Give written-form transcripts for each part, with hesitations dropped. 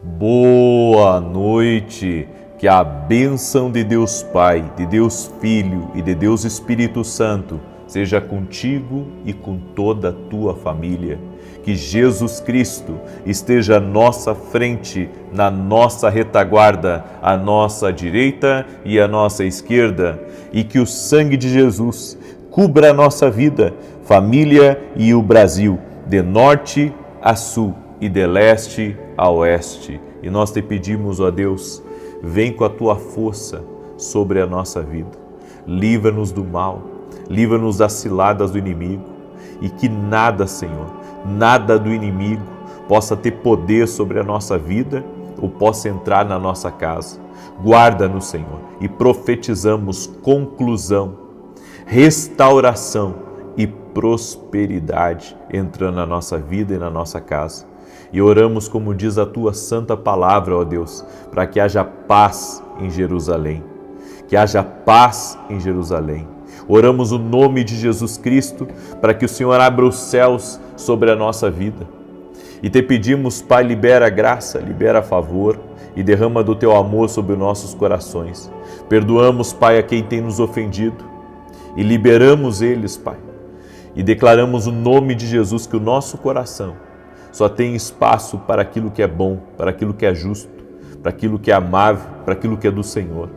Boa noite, que a bênção de Deus Pai, de Deus Filho e de Deus Espírito Santo seja contigo e com toda a tua família. Que Jesus Cristo esteja à nossa frente, na nossa retaguarda, à nossa direita e à nossa esquerda, e que o sangue de Jesus cubra a nossa vida, família e o Brasil, de norte a sul e de leste a oeste. E nós te pedimos, ó Deus, vem com a tua força sobre a nossa vida. Livra-nos do mal, livra-nos das ciladas do inimigo, e que nada, Senhor, nada do inimigo possa ter poder sobre a nossa vida ou possa entrar na nossa casa. Guarda-nos, Senhor, e profetizamos conclusão, restauração e prosperidade entrando na nossa vida e na nossa casa. E oramos, como diz a tua santa palavra, ó Deus, para que haja paz em Jerusalém. Que haja paz em Jerusalém. Oramos o nome de Jesus Cristo para que o Senhor abra os céus sobre a nossa vida. E te pedimos, Pai, libera graça, libera favor e derrama do teu amor sobre os nossos corações. Perdoamos, Pai, a quem tem nos ofendido e liberamos eles, Pai. E declaramos o nome de Jesus, que o nosso coração só tem espaço para aquilo que é bom, para aquilo que é justo, para aquilo que é amável, para aquilo que é do Senhor.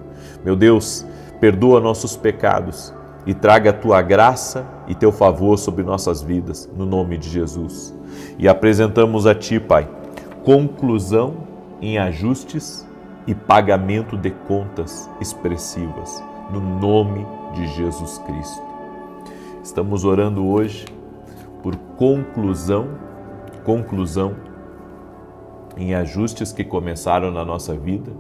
Meu Deus, perdoa nossos pecados e traga a tua graça e teu favor sobre nossas vidas, no nome de Jesus. E apresentamos a ti, Pai, conclusão em ajustes e pagamento de contas expressivas, no nome de Jesus Cristo. Estamos orando hoje por conclusão em ajustes que começaram na nossa vida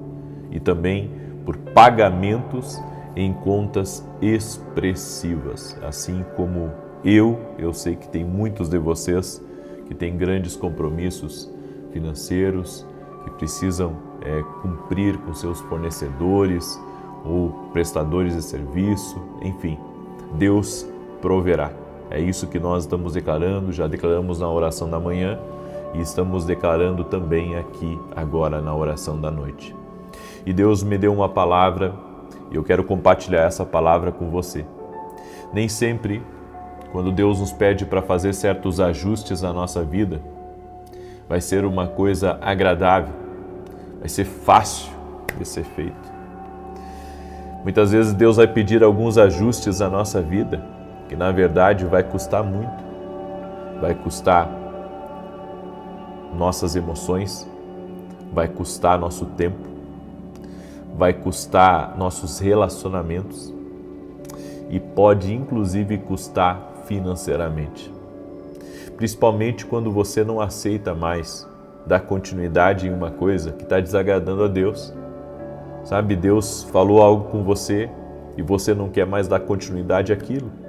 e também por pagamentos em contas expressivas. Assim como eu sei que tem muitos de vocês que têm grandes compromissos financeiros, que precisam cumprir com seus fornecedores ou prestadores de serviço, enfim, Deus proverá. É isso que nós estamos declarando, já declaramos na oração da manhã e estamos declarando também aqui agora na oração da noite. E Deus me deu uma palavra e eu quero compartilhar essa palavra com você. Nem sempre, quando Deus nos pede para fazer certos ajustes na nossa vida, vai ser uma coisa agradável, vai ser fácil de ser feito. Muitas vezes Deus vai pedir alguns ajustes na nossa vida, que na verdade vai custar muito, vai custar nossas emoções, vai custar nosso tempo, vai custar nossos relacionamentos e pode inclusive custar financeiramente. Principalmente quando você não aceita mais dar continuidade em uma coisa que está desagradando a Deus. Sabe, Deus falou algo com você e você não quer mais dar continuidade àquilo.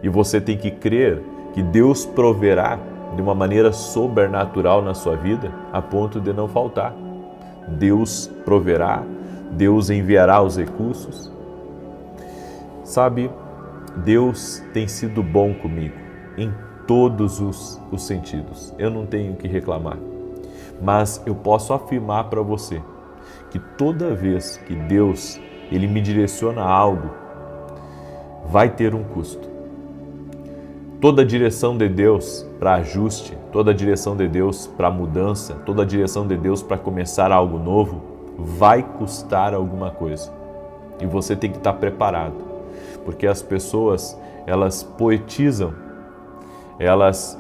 E você tem que crer que Deus proverá de uma maneira sobrenatural na sua vida, a ponto de não faltar. Deus proverá, Deus enviará os recursos. Sabe, Deus tem sido bom comigo em todos os sentidos. Eu não tenho o que reclamar. Mas eu posso afirmar para você que toda vez que Deus ele me direciona a algo, vai ter um custo. Toda a direção de Deus para ajuste, toda a direção de Deus para mudança, toda a direção de Deus para começar algo novo, vai custar alguma coisa. E você tem que estar preparado, porque as pessoas, elas poetizam, elas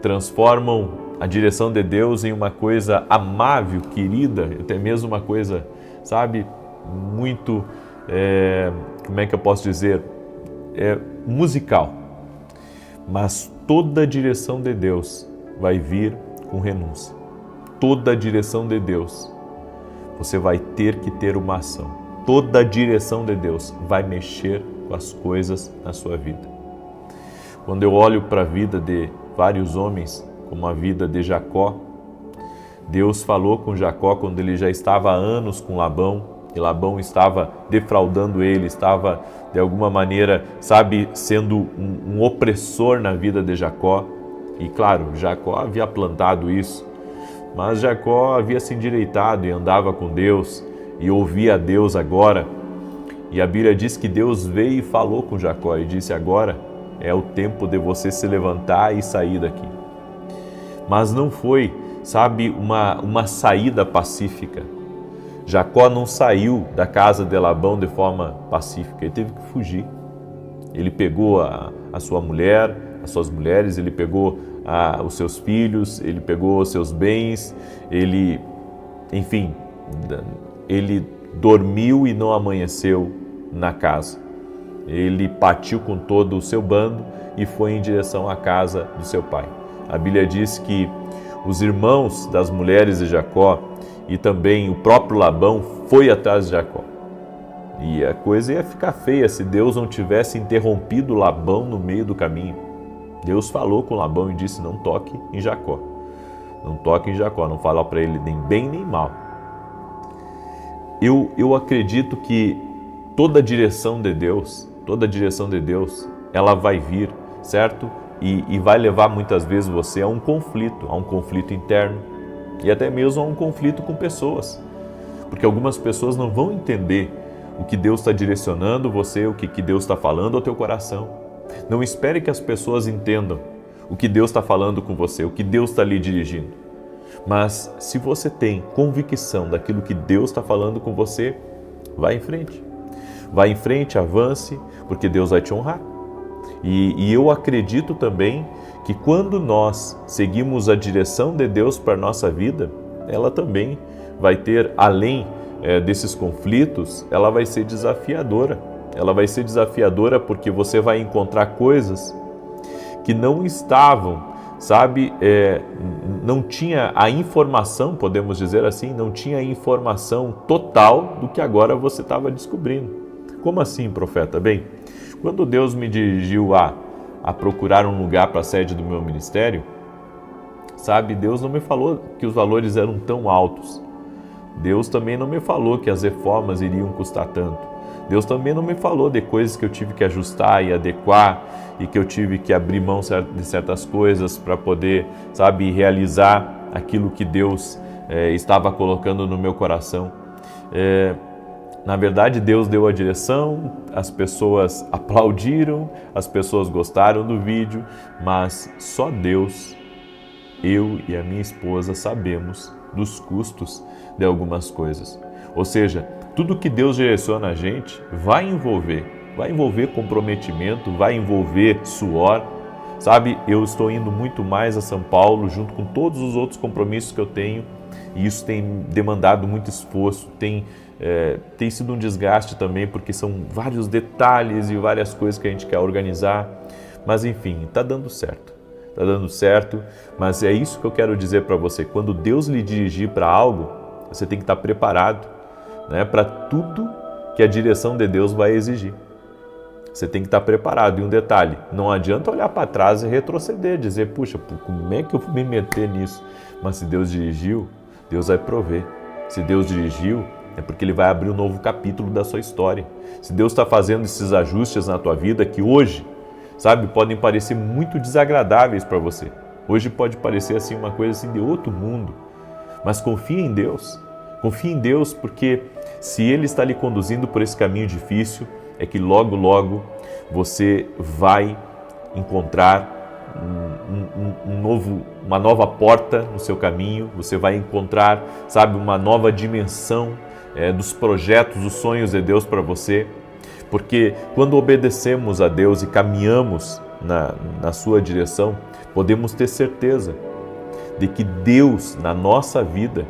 transformam a direção de Deus em uma coisa amável, querida, até mesmo uma coisa, sabe, muito, como é que eu posso dizer, musical. Mas toda a direção de Deus vai vir com renúncia. Toda a direção de Deus, você vai ter que ter uma ação. Toda a direção de Deus vai mexer com as coisas na sua vida. Quando eu olho para a vida de vários homens, como a vida de Jacó, Deus falou com Jacó quando ele já estava há anos com Labão, e Labão estava defraudando ele, estava de alguma maneira, sabe, sendo um opressor na vida de Jacó. E claro, Jacó havia plantado isso, Mas Jacó havia se endireitado e andava com Deus e ouvia a Deus agora. E a Bíblia diz que Deus veio e falou com Jacó e disse: agora é o tempo de você se levantar e sair daqui. Mas não foi, sabe, uma saída pacífica. Jacó não saiu da casa de Labão de forma pacífica, ele teve que fugir. Ele pegou a sua mulher, as suas mulheres, ele pegou os seus filhos, ele pegou os seus bens, ele dormiu e não amanheceu na casa. Ele partiu com todo o seu bando e foi em direção à casa do seu pai. A Bíblia diz que os irmãos das mulheres de Jacó e também o próprio Labão foi atrás de Jacó. E a coisa ia ficar feia se Deus não tivesse interrompido Labão no meio do caminho. Deus falou com Labão e disse: não toque em Jacó. Não toque em Jacó, não fala para ele nem bem nem mal. Eu acredito que toda a direção de Deus, ela vai vir, certo? E vai levar muitas vezes você a um conflito interno e até mesmo a um conflito com pessoas. Porque algumas pessoas não vão entender o que Deus está direcionando você, o que Deus está falando ao teu coração. Não espere que as pessoas entendam o que Deus está falando com você, o que Deus está lhe dirigindo. Mas se você tem convicção daquilo que Deus está falando com você, vai em frente. Vai em frente, avance, porque Deus vai te honrar. E eu acredito também que quando nós seguimos a direção de Deus para a nossa vida, ela também vai ter, além desses conflitos, ela vai ser desafiadora. Ela vai ser desafiadora porque você vai encontrar coisas que não estavam, sabe, não tinha a informação, podemos dizer assim, não tinha a informação total do que agora você estava descobrindo. Como assim, profeta? Bem, quando Deus me dirigiu a procurar um lugar para a sede do meu ministério, sabe, Deus não me falou que os valores eram tão altos. Deus também não me falou que as reformas iriam custar tanto. Deus também não me falou de coisas que eu tive que ajustar e adequar e que eu tive que abrir mão de certas coisas para poder, sabe, realizar aquilo que Deus estava colocando no meu coração. Na verdade, Deus deu a direção, as pessoas aplaudiram, as pessoas gostaram do vídeo, mas só Deus, eu e a minha esposa sabemos dos custos de algumas coisas. Ou seja, tudo que Deus direciona a gente vai envolver comprometimento, vai envolver suor. Sabe, eu estou indo muito mais a São Paulo junto com todos os outros compromissos que eu tenho e isso tem demandado muito esforço, tem sido um desgaste também porque são vários detalhes e várias coisas que a gente quer organizar, mas enfim, está dando certo, mas é isso que eu quero dizer para você, quando Deus lhe dirigir para algo, você tem que estar preparado, né, para tudo que a direção de Deus vai exigir. Você tem que estar preparado. E um detalhe, não adianta olhar para trás e retroceder, dizer, puxa, como é que eu vou me meter nisso? Mas se Deus dirigiu, Deus vai prover. Se Deus dirigiu, é porque Ele vai abrir um novo capítulo da sua história. Se Deus está fazendo esses ajustes na tua vida, que hoje, sabe, podem parecer muito desagradáveis para você. Hoje pode parecer assim uma coisa assim de outro mundo. Mas confia em Deus. Confia em Deus, porque se Ele está lhe conduzindo por esse caminho difícil, é que logo, logo você vai encontrar uma nova porta no seu caminho, você vai encontrar, sabe, uma nova dimensão dos projetos, dos sonhos de Deus para você, porque quando obedecemos a Deus e caminhamos na sua direção, podemos ter certeza de que Deus na nossa vida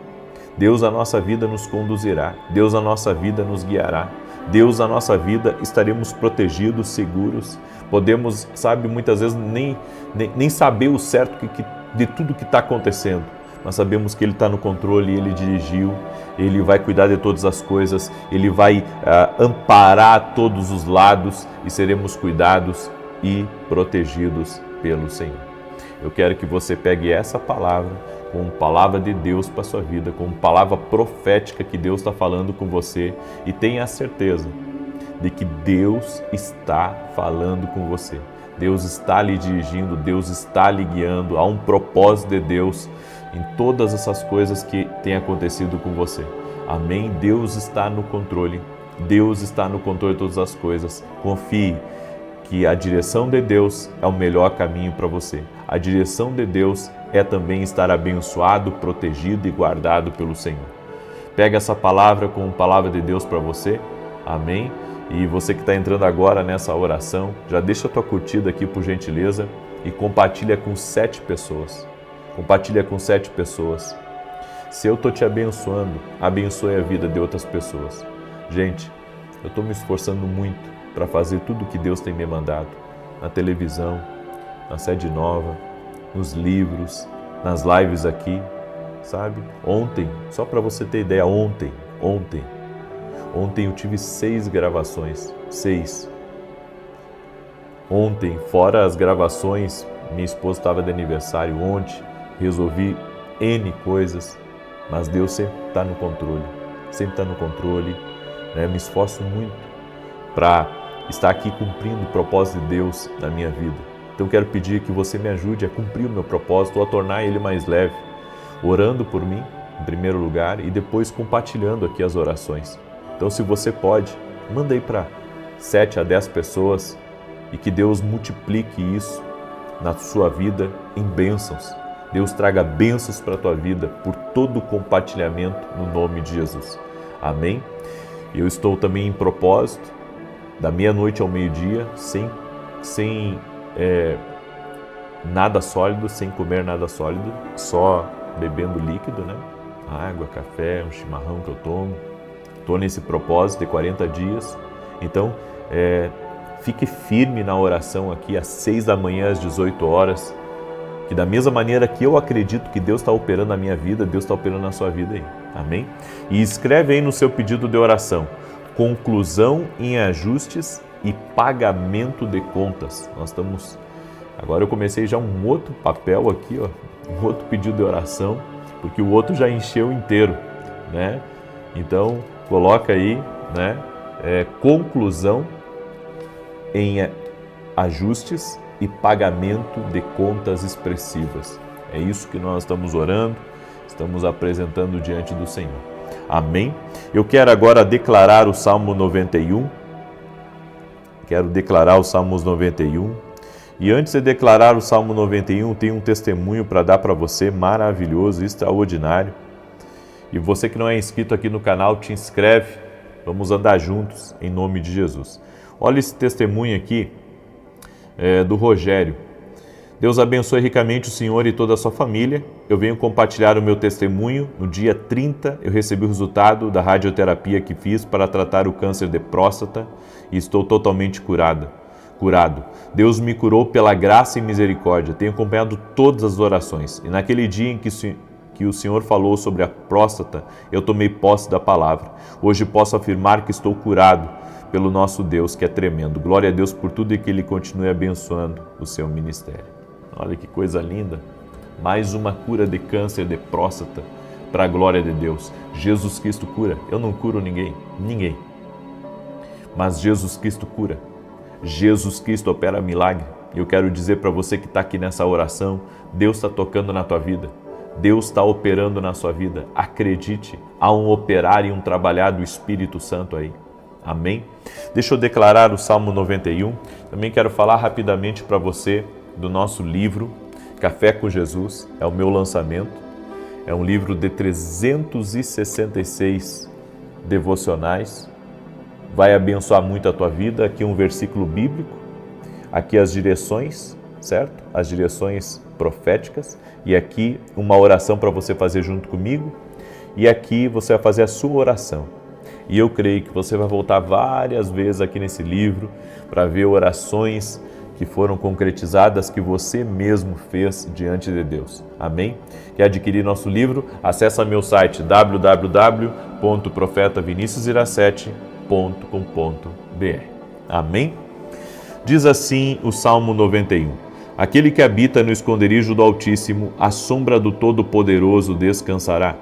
nos conduzirá, Deus na nossa vida nos guiará, Deus na nossa vida estaremos protegidos, seguros, podemos, sabe, muitas vezes nem saber o certo de tudo que está acontecendo, mas sabemos que Ele está no controle, Ele dirigiu, Ele vai cuidar de todas as coisas, Ele vai amparar todos os lados e seremos cuidados e protegidos pelo Senhor. Eu quero que você pegue essa palavra como palavra de Deus para a sua vida, como palavra profética que Deus está falando com você e tenha a certeza de que Deus está falando com você. Deus está lhe dirigindo, Deus está lhe guiando, há um propósito de Deus em todas essas coisas que têm acontecido com você. Amém? Deus está no controle. Deus está no controle de todas as coisas. Confie que a direção de Deus é o melhor caminho para você. A direção de Deus é também estar abençoado, protegido e guardado pelo Senhor. Pega essa palavra como palavra de Deus para você. Amém? E você que está entrando agora nessa oração, já deixa a tua curtida aqui por gentileza e compartilha com 7 pessoas. Compartilha com 7 pessoas. Se eu estou te abençoando, abençoe a vida de outras pessoas. Gente, eu estou me esforçando muito para fazer tudo o que Deus tem me mandado. Na televisão, na Sede Nova, nos livros, nas lives aqui, sabe? Ontem, só para você ter ideia, ontem eu tive 6 gravações. 6. Ontem, fora as gravações, minha esposa estava de aniversário ontem, resolvi N coisas, mas Deus sempre está no controle. Sempre está no controle. Né? Me esforço muito para estar aqui cumprindo o propósito de Deus na minha vida. Então quero pedir que você me ajude a cumprir o meu propósito ou a tornar ele mais leve, orando por mim, em primeiro lugar, e depois compartilhando aqui as orações. Então se você pode, manda aí para 7 a 10 pessoas e que Deus multiplique isso na sua vida em bênçãos. Deus traga bênçãos para a tua vida por todo o compartilhamento no nome de Jesus. Amém? Eu estou também em propósito, da meia-noite ao meio-dia, sem nada sólido, sem comer nada sólido, só bebendo líquido, né? Água, café, um chimarrão que eu tomo. Estou nesse propósito de 40 dias. Então, fique firme na oração aqui às 6 da manhã, às 18 horas. Que da mesma maneira que eu acredito que Deus está operando na minha vida, Deus está operando na sua vida aí. Amém? E escreve aí no seu pedido de oração: conclusão em ajustes e pagamento de contas. Agora eu comecei já um outro papel aqui, ó, um outro pedido de oração, porque o outro já encheu inteiro, né? Então, coloca aí, né? Conclusão em ajustes e pagamento de contas expressivas. É isso que nós estamos orando, estamos apresentando diante do Senhor. Amém? Eu quero agora declarar o Salmo 91. Quero declarar o Salmos 91. E antes de declarar o Salmo 91, tenho um testemunho para dar para você, maravilhoso, extraordinário. E você que não é inscrito aqui no canal, te inscreve. Vamos andar juntos, em nome de Jesus. Olha esse testemunho aqui, do Rogério. Deus abençoe ricamente o senhor e toda a sua família. Eu venho compartilhar o meu testemunho. No dia 30, eu recebi o resultado da radioterapia que fiz para tratar o câncer de próstata e estou totalmente curado. Deus me curou pela graça e misericórdia. Tenho acompanhado todas as orações. E naquele dia em que o Senhor falou sobre a próstata, eu tomei posse da palavra. Hoje posso afirmar que estou curado pelo nosso Deus, que é tremendo. Glória a Deus por tudo e que Ele continue abençoando o seu ministério. Olha que coisa linda. Mais uma cura de câncer de próstata para a glória de Deus. Jesus Cristo cura. Eu não curo ninguém. Mas Jesus Cristo cura. Jesus Cristo opera milagre. Eu quero dizer para você que está aqui nessa oração, Deus está tocando na tua vida. Deus está operando na sua vida. Acredite, há um operar e um trabalhar do Espírito Santo aí. Amém? Deixa eu declarar o Salmo 91. Também quero falar rapidamente para você do nosso livro, Café com Jesus. É o meu lançamento. É um livro de 366 devocionais. Vai abençoar muito a tua vida. Aqui um versículo bíblico. Aqui as direções, certo? As direções proféticas. E aqui uma oração para você fazer junto comigo. E aqui você vai fazer a sua oração. E eu creio que você vai voltar várias vezes aqui nesse livro para ver orações que foram concretizadas, que você mesmo fez diante de Deus. Amém? Quer adquirir nosso livro? Acesse meu site www.profetaviniciusiracete.com.br. Amém? Diz assim o Salmo 91. Aquele que habita no esconderijo do Altíssimo, à sombra do Todo-Poderoso descansará.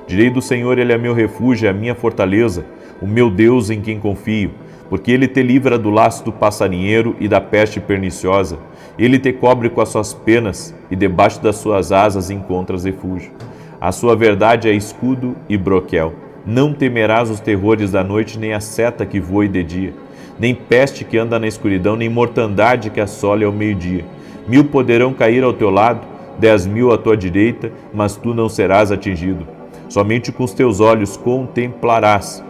Direi do Senhor, Ele é meu refúgio, é a minha fortaleza, o meu Deus em quem confio. Porque Ele te livra do laço do passarinheiro e da peste perniciosa. Ele te cobre com as suas penas e debaixo das suas asas encontras refúgio. A sua verdade é escudo e broquel. Não temerás os terrores da noite, nem a seta que voe de dia, nem peste que anda na escuridão, nem mortandade que assole ao meio-dia. 1000 poderão cair ao teu lado, 10.000 à tua direita, mas tu não serás atingido. Somente com os teus olhos contemplarás.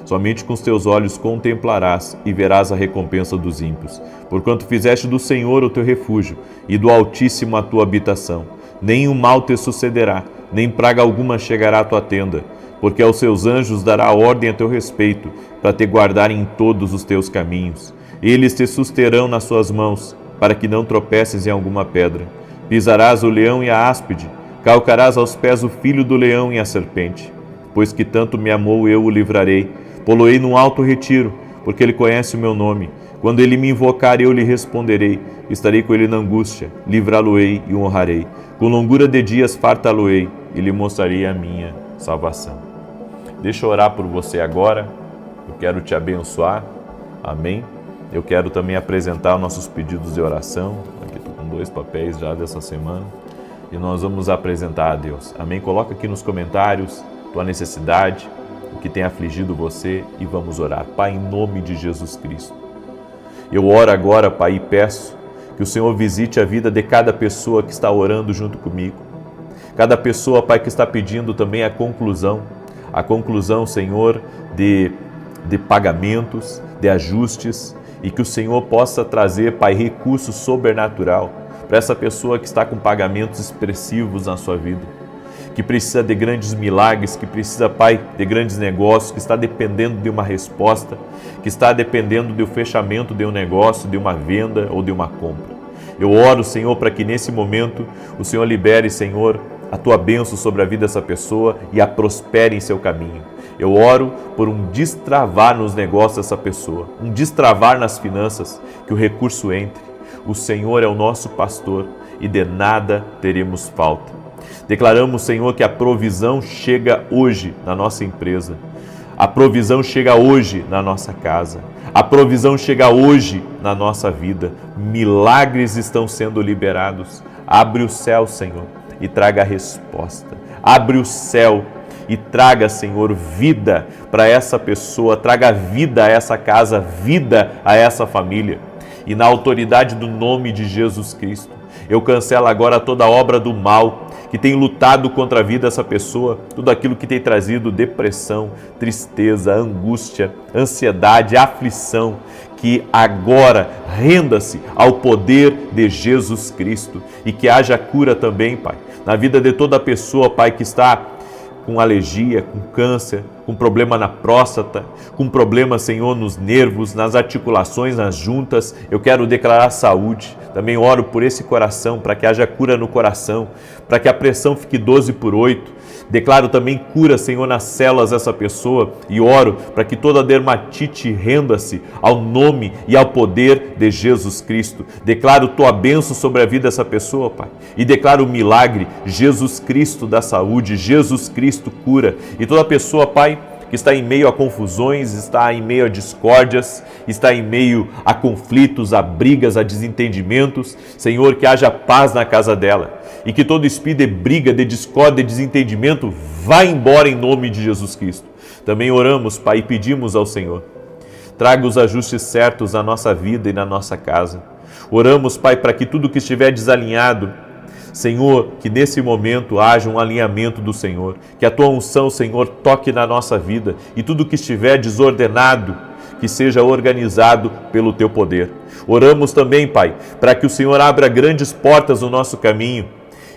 Somente com os teus olhos contemplarás e verás a recompensa dos ímpios. Porquanto fizeste do Senhor o teu refúgio e do Altíssimo a tua habitação. Nenhum mal te sucederá, nem praga alguma chegará à tua tenda, porque aos seus anjos dará ordem a teu respeito, para te guardarem em todos os teus caminhos. Eles te susterão nas suas mãos, para que não tropeces em alguma pedra. Pisarás o leão e a áspide, calcarás aos pés o filho do leão e a serpente. Pois que tanto me amou, eu o livrarei. Poloei num alto retiro, porque ele conhece o meu nome. Quando ele me invocar, eu lhe responderei. Estarei com ele na angústia, livrá-lo-ei e o honrarei. Com longura de dias fartá-lo-ei e lhe mostrarei a minha salvação. Deixa eu orar por você agora. Eu quero te abençoar. Amém. Eu quero também apresentar nossos pedidos de oração. Aqui estou com 2 papéis já dessa semana. E nós vamos apresentar a Deus. Amém. Coloca aqui nos comentários tua necessidade, o que tem afligido você, e vamos orar. Pai, em nome de Jesus Cristo, eu oro agora, Pai, e peço que o Senhor visite a vida de cada pessoa que está orando junto comigo. Cada pessoa, Pai, que está pedindo também a conclusão, Senhor, de pagamentos, de ajustes, e que o Senhor possa trazer, Pai, recursos sobrenatural para essa pessoa que está com pagamentos expressivos na sua vida, que precisa de grandes milagres, que precisa, Pai, de grandes negócios, que está dependendo de uma resposta, que está dependendo do fechamento de um negócio, de uma venda ou de uma compra. Eu oro, Senhor, para que nesse momento o Senhor libere, Senhor, a Tua bênção sobre a vida dessa pessoa e a prospere em seu caminho. Eu oro por um destravar nos negócios dessa pessoa, um destravar nas finanças, que o recurso entre. O Senhor é o nosso pastor e de nada teremos falta. Declaramos, Senhor, que a provisão chega hoje na nossa empresa. A provisão chega hoje na nossa casa. A provisão chega hoje na nossa vida. Milagres estão sendo liberados. Abre o céu, Senhor, e traga a resposta. Abre o céu e traga, Senhor, vida para essa pessoa. Traga vida a essa casa, vida a essa família. E na autoridade do nome de Jesus Cristo, eu cancelo agora toda obra do mal que tem lutado contra a vida dessa pessoa, tudo aquilo que tem trazido depressão, tristeza, angústia, ansiedade, aflição, que agora renda-se ao poder de Jesus Cristo e que haja cura também, Pai, na vida de toda pessoa, Pai, que está com alergia, com câncer, com problema na próstata, com problema, Senhor, nos nervos, nas articulações, nas juntas. Eu quero declarar saúde. Também oro por esse coração, para que haja cura no coração, para que a pressão fique 12/8. Declaro também cura, Senhor, nas células dessa pessoa e oro para que toda dermatite renda-se ao nome e ao poder de Jesus Cristo. Declaro Tua bênção sobre a vida dessa pessoa, Pai, e declaro o milagre. Jesus Cristo dá saúde, Jesus Cristo cura. E toda pessoa, Pai, que está em meio a confusões, está em meio a discórdias, está em meio a conflitos, a brigas, a desentendimentos, Senhor, que haja paz na casa dela e que todo espírito de briga, de discórdia, de desentendimento vá embora em nome de Jesus Cristo. Também oramos, Pai, e pedimos ao Senhor, traga os ajustes certos na nossa vida e na nossa casa. Oramos, Pai, para que tudo que estiver desalinhado, Senhor, que nesse momento haja um alinhamento do Senhor, que a Tua unção, Senhor, toque na nossa vida e tudo que estiver desordenado, que seja organizado pelo Teu poder. Oramos também, Pai, para que o Senhor abra grandes portas no nosso caminho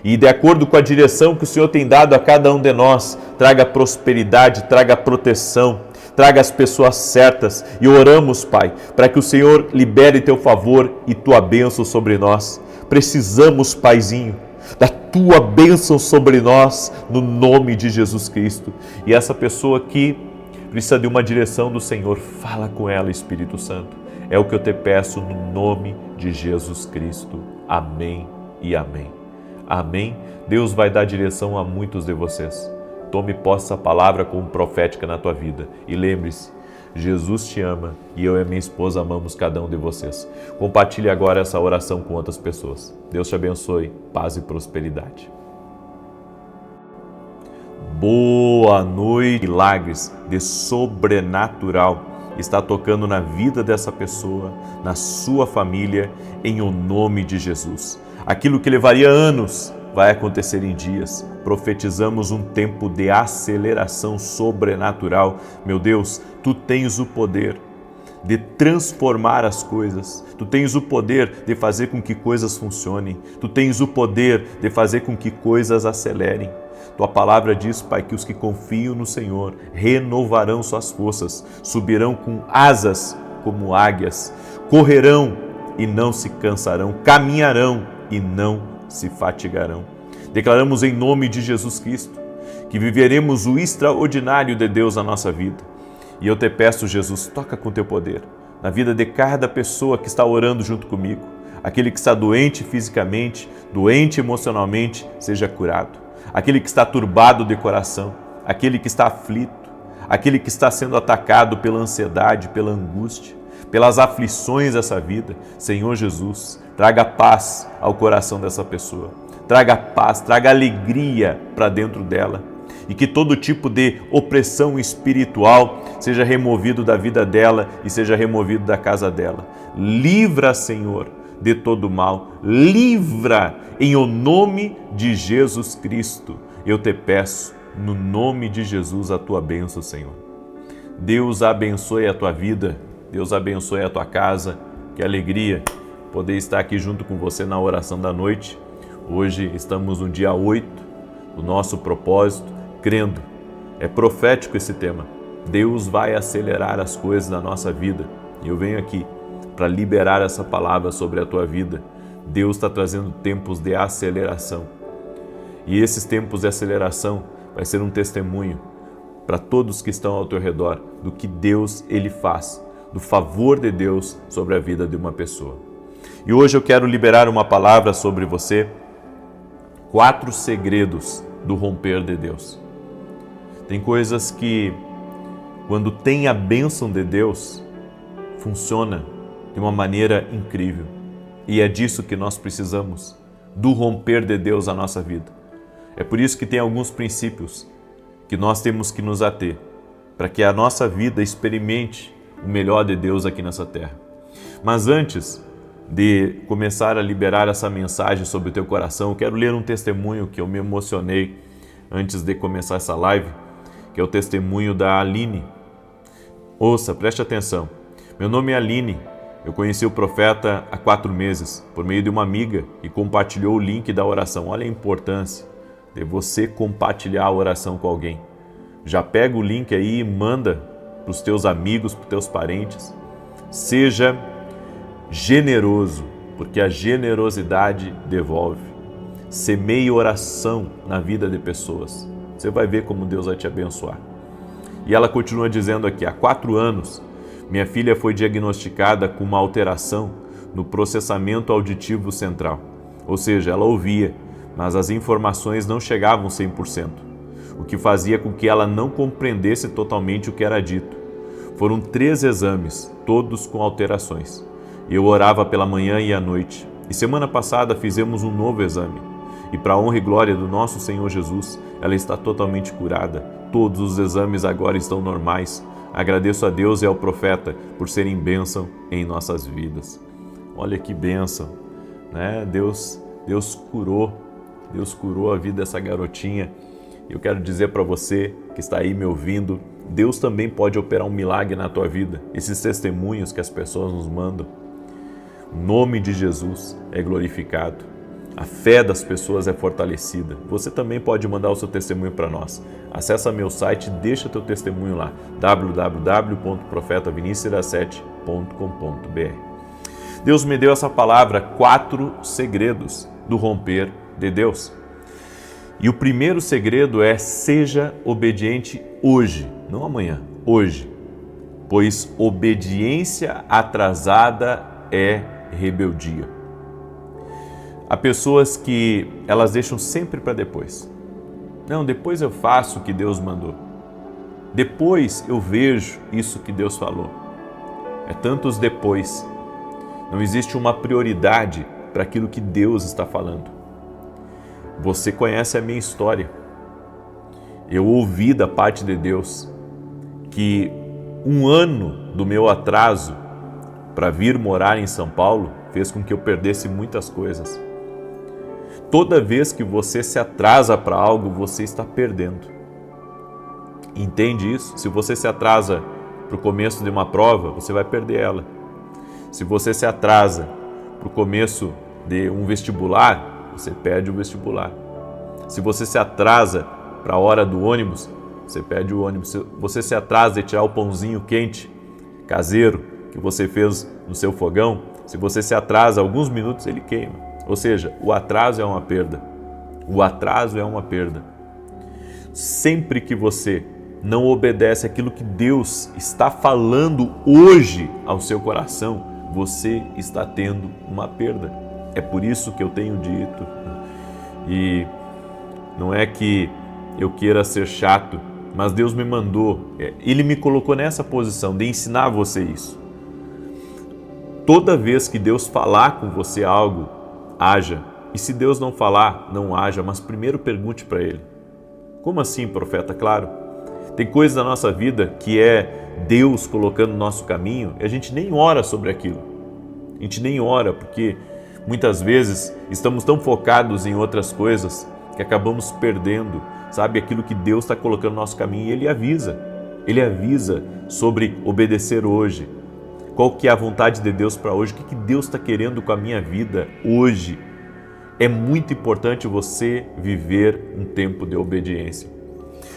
e, de acordo com a direção que o Senhor tem dado a cada um de nós, traga prosperidade, traga proteção, traga as pessoas certas. E oramos, Pai, para que o Senhor libere Teu favor e Tua bênção sobre nós. Precisamos, Paizinho, da Tua bênção sobre nós, no nome de Jesus Cristo. E essa pessoa que precisa de uma direção do Senhor, fala com ela, Espírito Santo. É o que eu te peço no nome de Jesus Cristo. Amém e amém. Amém? Deus vai dar direção a muitos de vocês. Tome posse dessa palavra como profética na tua vida. E lembre-se, Jesus te ama e eu e minha esposa amamos cada um de vocês. Compartilhe agora essa oração com outras pessoas. Deus te abençoe, paz e prosperidade. Boa noite. Milagres de sobrenatural está tocando na vida dessa pessoa, na sua família, em o nome de Jesus. Aquilo que levaria anos vai acontecer em dias. Profetizamos um tempo de aceleração sobrenatural. Meu Deus, tu tens o poder de transformar as coisas. Tu tens o poder de fazer com que coisas funcionem. Tu tens o poder de fazer com que coisas acelerem. Tua palavra diz, Pai, que os que confiam no Senhor renovarão suas forças, subirão com asas como águias, correrão e não se cansarão, caminharão e não se fatigarão. Declaramos em nome de Jesus Cristo que viveremos o extraordinário de Deus na nossa vida. E eu te peço, Jesus, toca com teu poder na vida de cada pessoa que está orando junto comigo. Aquele que está doente fisicamente, doente emocionalmente, seja curado. Aquele que está turbado de coração, aquele que está aflito, aquele que está sendo atacado pela ansiedade, pela angústia, pelas aflições dessa vida. Senhor Jesus, traga paz ao coração dessa pessoa. Traga paz, traga alegria para dentro dela. E que todo tipo de opressão espiritual seja removido da vida dela e seja removido da casa dela. Livra, Senhor, de todo mal. Livra em o nome de Jesus Cristo. Eu te peço, no nome de Jesus, a tua bênção, Senhor. Deus abençoe a tua vida. Deus abençoe a tua casa. Que alegria poder estar aqui junto com você na oração da noite. Hoje estamos no dia 8 do nosso propósito, crendo. É profético esse tema. Deus vai acelerar as coisas na nossa vida. E eu venho aqui para liberar essa palavra sobre a tua vida. Deus está trazendo tempos de aceleração. E esses tempos de aceleração vai ser um testemunho para todos que estão ao teu redor do que Deus ele faz, do favor de Deus sobre a vida de uma pessoa. E hoje eu quero liberar uma palavra sobre você. 4 segredos do romper de Deus. Tem coisas que, quando tem a bênção de Deus, funciona de uma maneira incrível. E é disso que nós precisamos, do romper de Deus na nossa vida. É por isso que tem alguns princípios que nós temos que nos ater, para que a nossa vida experimente o melhor de Deus aqui nessa terra. Mas antes de começar a liberar essa mensagem sobre o teu coração, eu quero ler um testemunho que eu me emocionei antes de começar essa live, que é o testemunho da Aline. Ouça, preste atenção. Meu nome é Aline. Eu conheci o profeta há 4 meses, por meio de uma amiga, e compartilhou o link da oração. Olha a importância de você compartilhar a oração com alguém. Já pega o link aí e manda para os teus amigos, para os teus parentes. Seja generoso, porque a generosidade devolve. Semeie oração na vida de pessoas. Você vai ver como Deus vai te abençoar. E ela continua dizendo aqui, há 4 anos, minha filha foi diagnosticada com uma alteração no processamento auditivo central. Ou seja, ela ouvia, mas as informações não chegavam 100%, o que fazia com que ela não compreendesse totalmente o que era dito. Foram 3 exames, todos com alterações. Eu orava pela manhã e à noite. E semana passada fizemos um novo exame. E para a honra e glória do nosso Senhor Jesus, ela está totalmente curada. Todos os exames agora estão normais. Agradeço a Deus e ao profeta por serem bênção em nossas vidas. Olha que bênção, né? Deus curou a vida dessa garotinha. Eu quero dizer para você que está aí me ouvindo, Deus também pode operar um milagre na tua vida. Esses testemunhos que as pessoas nos mandam, o nome de Jesus é glorificado. A fé das pessoas é fortalecida. Você também pode mandar o seu testemunho para nós. Acesse meu site e deixa teu testemunho lá, www.profetavinicius17.com.br. Deus me deu essa palavra, 4 segredos do romper de Deus. E o primeiro segredo é: seja obediente hoje, não amanhã, hoje. Pois obediência atrasada é rebeldia. Há pessoas que elas deixam sempre para depois. Não, depois eu faço o que Deus mandou. Depois eu vejo isso que Deus falou. É tantos depois. Não existe uma prioridade para aquilo que Deus está falando. Você conhece a minha história. Eu ouvi da parte de Deus que 1 ano do meu atraso para vir morar em São Paulo fez com que eu perdesse muitas coisas. Toda vez que você se atrasa para algo, você está perdendo. Entende isso? Se você se atrasa para o começo de uma prova, você vai perder ela. Se você se atrasa para o começo de um vestibular, você perde o vestibular. Se você se atrasa para a hora do ônibus, você perde o ônibus. Se você se atrasa de tirar o pãozinho quente, caseiro, que você fez no seu fogão, se você se atrasa alguns minutos, ele queima. Ou seja, o atraso é uma perda. O atraso é uma perda. Sempre que você não obedece aquilo que Deus está falando hoje ao seu coração, você está tendo uma perda. É por isso que eu tenho dito. E não é que eu queira ser chato, mas Deus me mandou, Ele me colocou nessa posição de ensinar você isso. Toda vez que Deus falar com você algo, haja. E se Deus não falar, não haja, mas primeiro pergunte para Ele. Como assim, profeta? Claro, tem coisas na nossa vida que é Deus colocando no nosso caminho e a gente nem ora sobre aquilo. A gente nem ora porque muitas vezes estamos tão focados em outras coisas que acabamos perdendo, sabe, aquilo que Deus está colocando no nosso caminho. E Ele avisa. Ele avisa sobre obedecer hoje. Qual que é a vontade de Deus para hoje? O que Deus está querendo com a minha vida hoje? É muito importante você viver um tempo de obediência.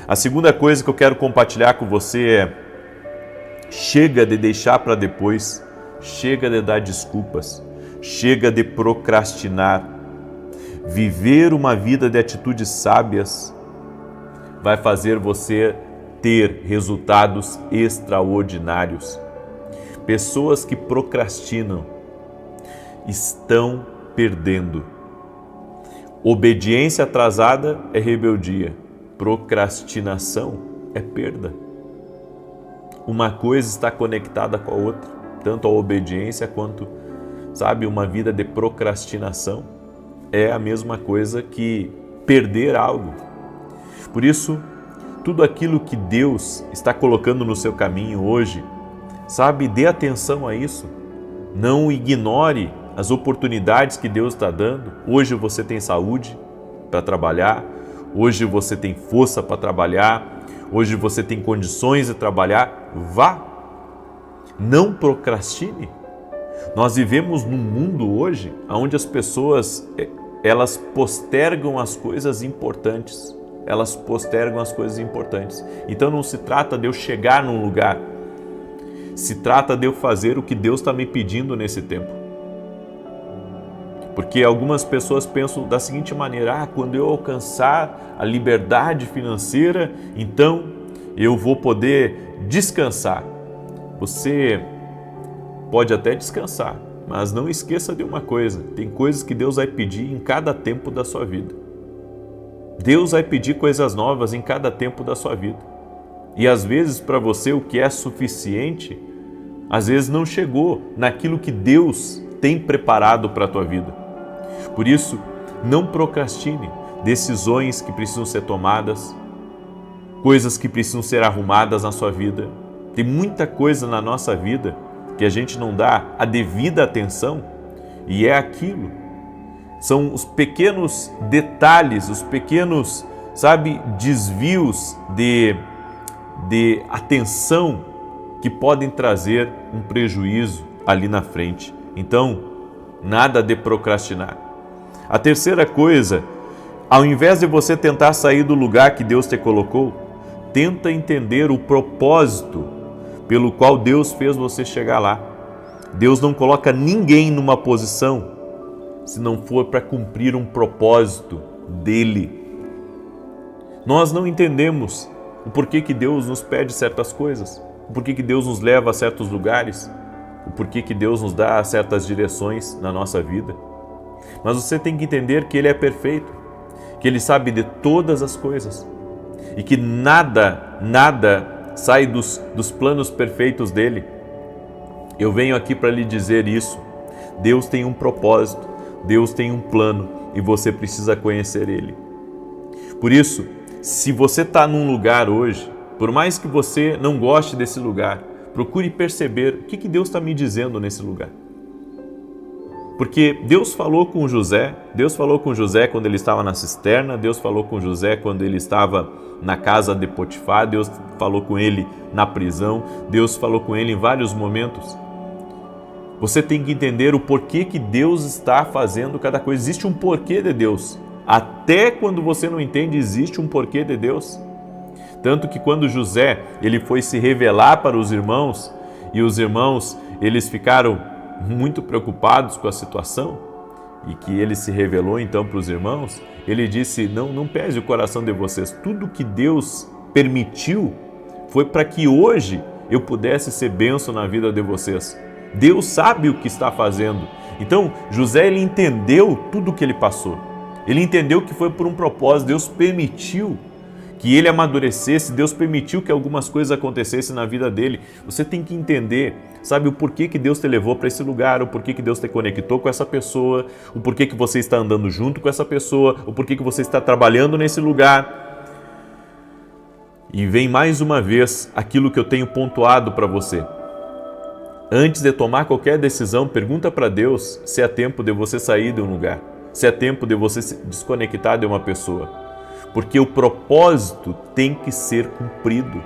A segunda coisa que eu quero compartilhar com você é: chega de deixar para depois, chega de dar desculpas, chega de procrastinar. Viver uma vida de atitudes sábias vai fazer você ter resultados extraordinários. Pessoas que procrastinam estão perdendo. Obediência atrasada é rebeldia. Procrastinação é perda. Uma coisa está conectada com a outra, tanto a obediência quanto, sabe, uma vida de procrastinação é a mesma coisa que perder algo. Por isso, tudo aquilo que Deus está colocando no seu caminho hoje, sabe, dê atenção a isso. Não ignore as oportunidades que Deus está dando. Hoje você tem saúde para trabalhar, hoje você tem força para trabalhar, hoje você tem condições de trabalhar. Vá! Não procrastine. Nós vivemos num mundo hoje onde as pessoas, elas postergam as coisas importantes. Elas postergam as coisas importantes. Então não se trata de eu chegar num lugar, se trata de eu fazer o que Deus está me pedindo nesse tempo. Porque algumas pessoas pensam da seguinte maneira: quando eu alcançar a liberdade financeira, então eu vou poder descansar. Você pode até descansar, mas não esqueça de uma coisa: tem coisas que Deus vai pedir em cada tempo da sua vida. Deus vai pedir coisas novas em cada tempo da sua vida. E às vezes para você o que é suficiente, às vezes não chegou naquilo que Deus tem preparado para a tua vida. Por isso, não procrastine decisões que precisam ser tomadas, coisas que precisam ser arrumadas na sua vida. Tem muita coisa na nossa vida que a gente não dá a devida atenção e é aquilo. São os pequenos detalhes, os pequenos, sabe, desvios de atenção que podem trazer um prejuízo ali na frente. Então, nada de procrastinar. A terceira coisa, ao invés de você tentar sair do lugar que Deus te colocou, tenta entender o propósito pelo qual Deus fez você chegar lá. Deus não coloca ninguém numa posição se não for para cumprir um propósito dele. Nós não entendemos o porquê que Deus nos pede certas coisas, o porquê que Deus nos leva a certos lugares, o porquê que Deus nos dá certas direções na nossa vida. Mas você tem que entender que Ele é perfeito, que Ele sabe de todas as coisas e que nada sai dos planos perfeitos dEle. Eu venho aqui para lhe dizer isso. Deus tem um propósito, Deus tem um plano e você precisa conhecer Ele. Por isso, se você está num lugar hoje, por mais que você não goste desse lugar, procure perceber o que Deus está me dizendo nesse lugar. Porque Deus falou com José quando ele estava na cisterna, Deus falou com José quando ele estava na casa de Potifar, Deus falou com ele na prisão, Deus falou com ele em vários momentos. Você tem que entender o porquê que Deus está fazendo cada coisa. Existe um porquê de Deus. Até quando você não entende, existe um porquê de Deus. Tanto que quando José ele foi se revelar para os irmãos, e os irmãos eles ficaram muito preocupados com a situação, e que ele se revelou então para os irmãos, ele disse, não pese o coração de vocês, tudo que Deus permitiu foi para que hoje eu pudesse ser bênção na vida de vocês. Deus sabe o que está fazendo. Então José ele entendeu tudo o que ele passou, ele entendeu que foi por um propósito, Deus permitiu que ele amadurecesse, Deus permitiu que algumas coisas acontecessem na vida dele. Você tem que entender, sabe, o porquê que Deus te levou para esse lugar, o porquê que Deus te conectou com essa pessoa, o porquê que você está andando junto com essa pessoa, o porquê que você está trabalhando nesse lugar. E vem mais uma vez aquilo que eu tenho pontuado para você. Antes de tomar qualquer decisão, pergunta para Deus se é tempo de você sair de um lugar, se é tempo de você se desconectar de uma pessoa. Porque o propósito tem que ser cumprido.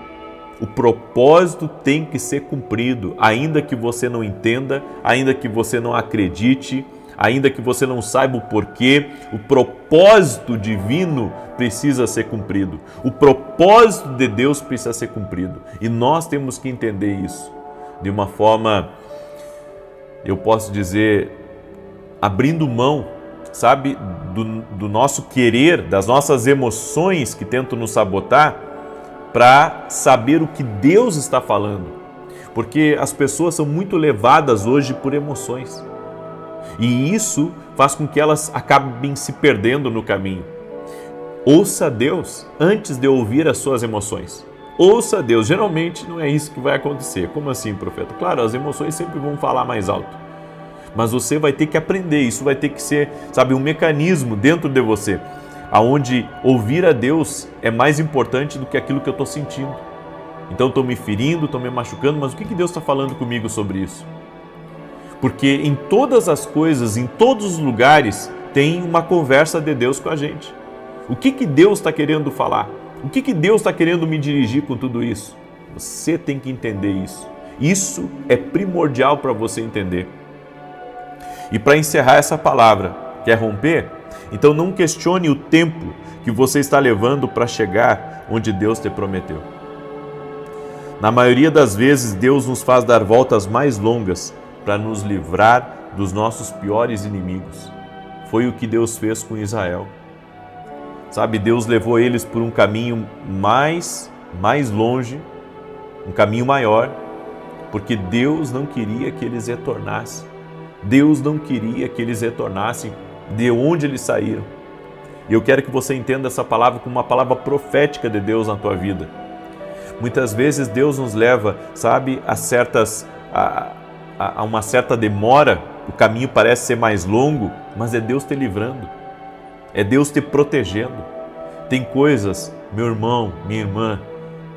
O propósito tem que ser cumprido, ainda que você não entenda, ainda que você não acredite, ainda que você não saiba o porquê, o propósito divino precisa ser cumprido. O propósito de Deus precisa ser cumprido. E nós temos que entender isso de uma forma, eu posso dizer, abrindo mão, sabe, do nosso querer, das nossas emoções que tentam nos sabotar, para saber o que Deus está falando. Porque as pessoas são muito levadas hoje por emoções. E isso faz com que elas acabem se perdendo no caminho. Ouça Deus antes de ouvir as suas emoções. Ouça Deus. Geralmente não é isso que vai acontecer. Como assim, profeta? Claro, as emoções sempre vão falar mais alto. Mas você vai ter que aprender, isso vai ter que ser, sabe, um mecanismo dentro de você, aonde ouvir a Deus é mais importante do que aquilo que eu estou sentindo. Então estou me ferindo, estou me machucando, mas o que Deus está falando comigo sobre isso? Porque em todas as coisas, em todos os lugares, tem uma conversa de Deus com a gente. O que Deus está querendo falar? O que Deus está querendo me dirigir com tudo isso? Você tem que entender isso. Isso é primordial para você entender. E para encerrar essa palavra, quer romper? Então não questione o tempo que você está levando para chegar onde Deus te prometeu. Na maioria das vezes, Deus nos faz dar voltas mais longas para nos livrar dos nossos piores inimigos. Foi o que Deus fez com Israel. Sabe, Deus levou eles por um caminho mais longe, um caminho maior, porque Deus não queria que eles retornassem. Deus não queria que eles retornassem de onde eles saíram. E eu quero que você entenda essa palavra como uma palavra profética de Deus na tua vida. Muitas vezes Deus nos leva, sabe, a uma certa demora, o caminho parece ser mais longo, mas é Deus te livrando, é Deus te protegendo. Tem coisas, meu irmão, minha irmã,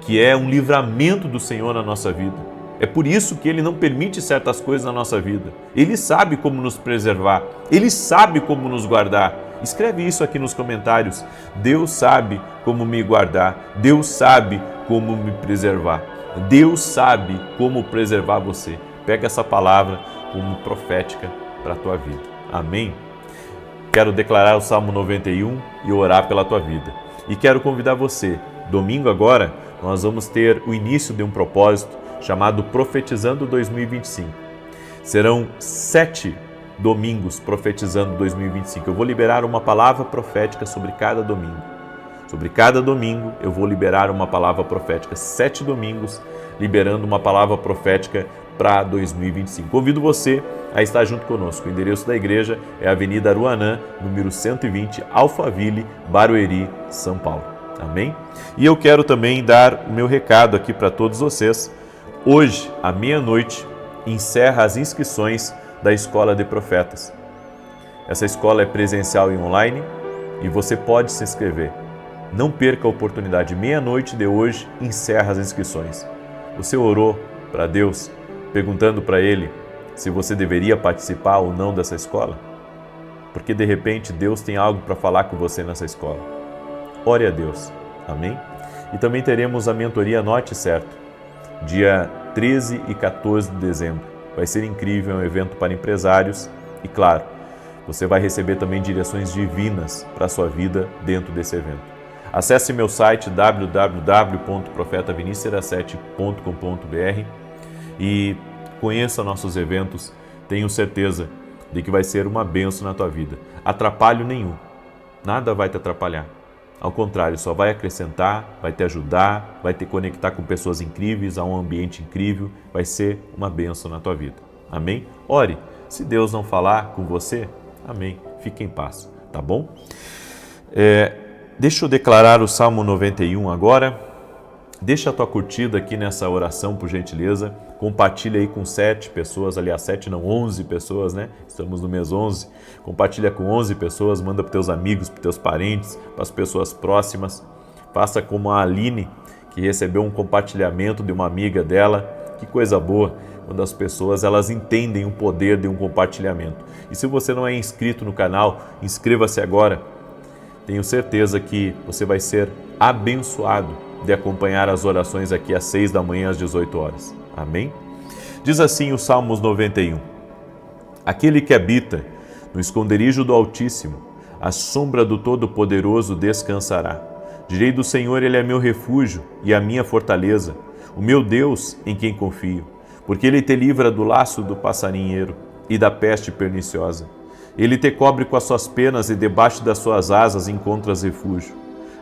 que é um livramento do Senhor na nossa vida. É por isso que Ele não permite certas coisas na nossa vida. Ele sabe como nos preservar, Ele sabe como nos guardar. Escreve isso aqui nos comentários. Deus sabe como me guardar, Deus sabe como me preservar, Deus sabe como preservar você. Pega essa palavra como profética para a tua vida. Amém? Quero declarar o Salmo 91 e orar pela tua vida. E quero convidar você, domingo agora, nós vamos ter o início de um propósito chamado Profetizando 2025. Serão 7 domingos profetizando 2025. Eu vou liberar uma palavra profética sobre cada domingo. Sobre cada domingo eu vou liberar uma palavra profética. 7 domingos liberando uma palavra profética para 2025. Convido você a estar junto conosco. O endereço da igreja é a Avenida Aruanã, número 120, Alphaville, Barueri, São Paulo. Amém? E eu quero também dar o meu recado aqui para todos vocês. Hoje, à meia-noite, encerra as inscrições da Escola de Profetas. Essa escola é presencial e online e você pode se inscrever. Não perca a oportunidade. Meia-noite de hoje, encerra as inscrições. Você orou para Deus, perguntando para Ele se você deveria participar ou não dessa escola? Porque de repente Deus tem algo para falar com você nessa escola. Ore a Deus. Amém? E também teremos a mentoria Note Certo, dia 13 e 14 de dezembro. Vai ser incrível, é um evento para empresários e, claro, você vai receber também direções divinas para a sua vida dentro desse evento. Acesse meu site www.profetavinicius7.com.br e conheça nossos eventos. Tenho certeza de que vai ser uma bênção na tua vida. Atrapalho nenhum. Nada vai te atrapalhar. Ao contrário, só vai acrescentar, vai te ajudar, vai te conectar com pessoas incríveis, a um ambiente incrível. Vai ser uma bênção na tua vida. Amém? Ore. Se Deus não falar com você, amém. Fique em paz. Tá bom? Deixa eu declarar o Salmo 91 agora. Deixa a tua curtida aqui nessa oração, por gentileza. Compartilha aí com 7 pessoas, aliás, 7 não, 11 pessoas, né? Estamos no mês 11. Compartilha com 11 pessoas, manda para teus amigos, para teus parentes, para as pessoas próximas. Faça como a Aline, que recebeu um compartilhamento de uma amiga dela. Que coisa boa, quando as pessoas elas entendem o poder de um compartilhamento. E se você não é inscrito no canal, inscreva-se agora. Tenho certeza que você vai ser abençoado de acompanhar as orações aqui às 6 da manhã, às 18 horas. Amém? Diz assim o Salmos 91. Aquele que habita no esconderijo do Altíssimo, à sombra do Todo-Poderoso descansará. Direi do Senhor, Ele é meu refúgio e a minha fortaleza, o meu Deus em quem confio, porque Ele te livra do laço do passarinheiro e da peste perniciosa. Ele te cobre com as suas penas e debaixo das suas asas encontras refúgio.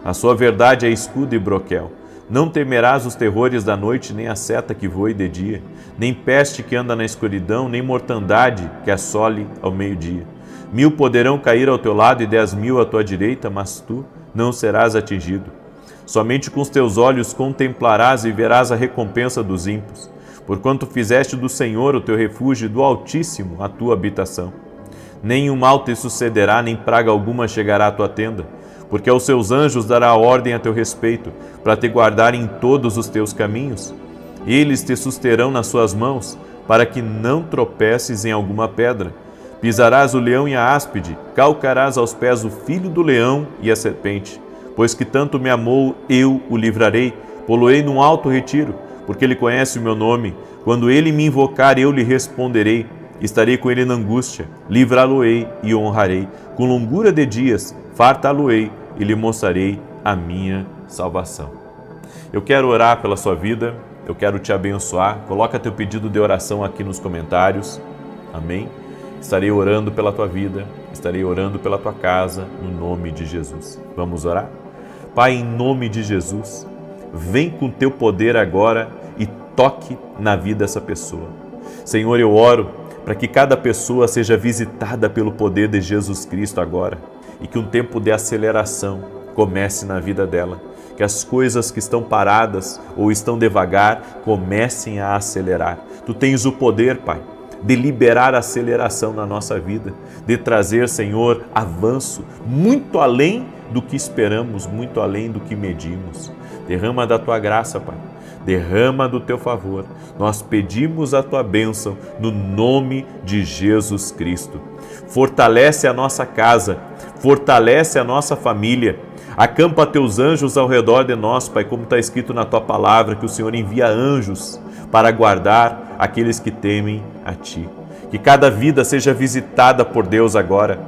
A sua verdade é escudo e broquel. Não temerás os terrores da noite, nem a seta que voe de dia, nem peste que anda na escuridão, nem mortandade que assole ao meio-dia. 1000 poderão cair ao teu lado e 10.000 à tua direita, mas tu não serás atingido. Somente com os teus olhos contemplarás e verás a recompensa dos ímpios, porquanto fizeste do Senhor o teu refúgio e do Altíssimo a tua habitação. Nenhum mal te sucederá, nem praga alguma chegará à tua tenda, porque aos seus anjos dará ordem a teu respeito, para te guardar em todos os teus caminhos. Eles te susterão nas suas mãos, para que não tropeces em alguma pedra. Pisarás o leão e a áspide, calcarás aos pés o filho do leão e a serpente. Pois que tanto me amou, eu o livrarei, pô-lo-ei num alto retiro, porque ele conhece o meu nome. Quando ele me invocar, eu lhe responderei. Estarei com ele na angústia, livrá-lo-ei e honrarei. Com longura de dias, fartá-lo-ei e lhe mostrarei a minha salvação. Eu quero orar pela sua vida, eu quero te abençoar. Coloca teu pedido de oração aqui nos comentários. Amém? Estarei orando pela tua vida, estarei orando pela tua casa, no nome de Jesus. Vamos orar? Pai, em nome de Jesus, vem com teu poder agora e toque na vida dessa pessoa. Senhor, eu oro para que cada pessoa seja visitada pelo poder de Jesus Cristo agora e que um tempo de aceleração comece na vida dela, que as coisas que estão paradas ou estão devagar comecem a acelerar. Tu tens o poder, Pai, de liberar aceleração na nossa vida, de trazer, Senhor, avanço muito além do que esperamos, muito além do que medimos. Derrama da tua graça, Pai. Derrama do teu favor. Nós pedimos a tua bênção no nome de Jesus Cristo. Fortalece a nossa casa, fortalece a nossa família. Acampa teus anjos ao redor de nós, Pai, como está escrito na tua palavra, que o Senhor envia anjos para guardar aqueles que temem a ti. Que cada vida seja visitada por Deus agora.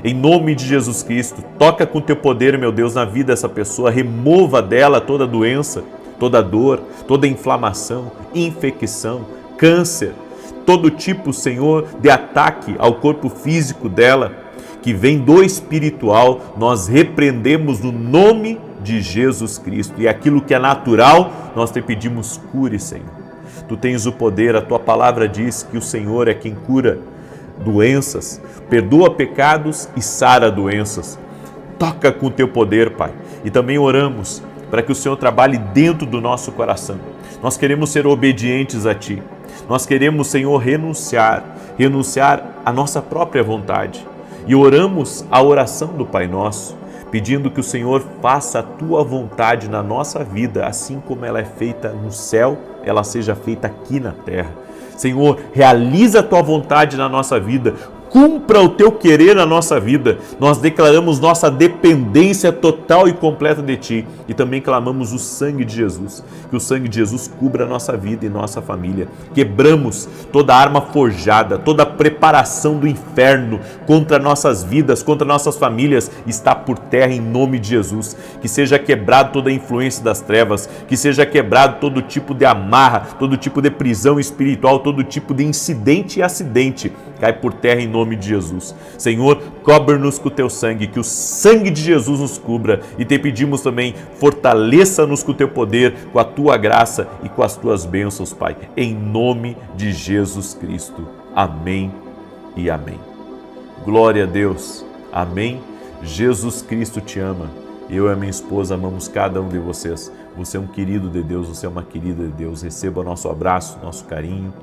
Em nome de Jesus Cristo, toca com teu poder, meu Deus, na vida dessa pessoa, remova dela toda doença, toda dor, toda inflamação, infecção, câncer, todo tipo, Senhor, de ataque ao corpo físico dela, que vem do espiritual, nós repreendemos no nome de Jesus Cristo. E aquilo que é natural, nós te pedimos, cure, Senhor. Tu tens o poder, a Tua palavra diz que o Senhor é quem cura doenças, perdoa pecados e sara doenças. Toca com o Teu poder, Pai. E também oramos para que o Senhor trabalhe dentro do nosso coração. Nós queremos ser obedientes a Ti. Nós queremos, Senhor, renunciar à nossa própria vontade. E oramos a oração do Pai Nosso, pedindo que o Senhor faça a Tua vontade na nossa vida, assim como ela é feita no céu, ela seja feita aqui na terra. Senhor, realiza a Tua vontade na nossa vida, cumpra o Teu querer na nossa vida. Nós declaramos nossa dependência total e completa de Ti e também clamamos o sangue de Jesus, que o sangue de Jesus cubra a nossa vida e nossa família. Quebramos toda arma forjada, toda preparação do inferno contra nossas vidas, contra nossas famílias, está por terra em nome de Jesus. Que seja quebrado toda a influência das trevas, que seja quebrado todo tipo de amarra, todo tipo de prisão espiritual, todo tipo de incidente e acidente, cai por terra em nome de Jesus. Senhor, cobre-nos com o Teu sangue, que o sangue de Jesus nos cubra, e Te pedimos também, fortaleça-nos com o Teu poder, com a Tua graça e com as Tuas bênçãos, Pai, em nome de Jesus Cristo. Amém e amém. Glória a Deus. Amém. Jesus Cristo te ama. Eu e a minha esposa amamos cada um de vocês. Você é um querido de Deus, você é uma querida de Deus. Receba nosso abraço, nosso carinho.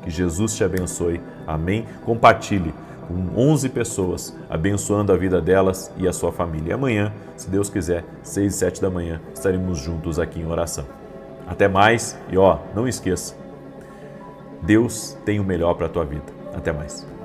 Que Jesus te abençoe. Amém. Compartilhe com 11 pessoas, abençoando a vida delas e a sua família. E amanhã, se Deus quiser, 6 e 7 da manhã, estaremos juntos aqui em oração. Até mais e não esqueça, Deus tem o melhor para a tua vida. Até mais.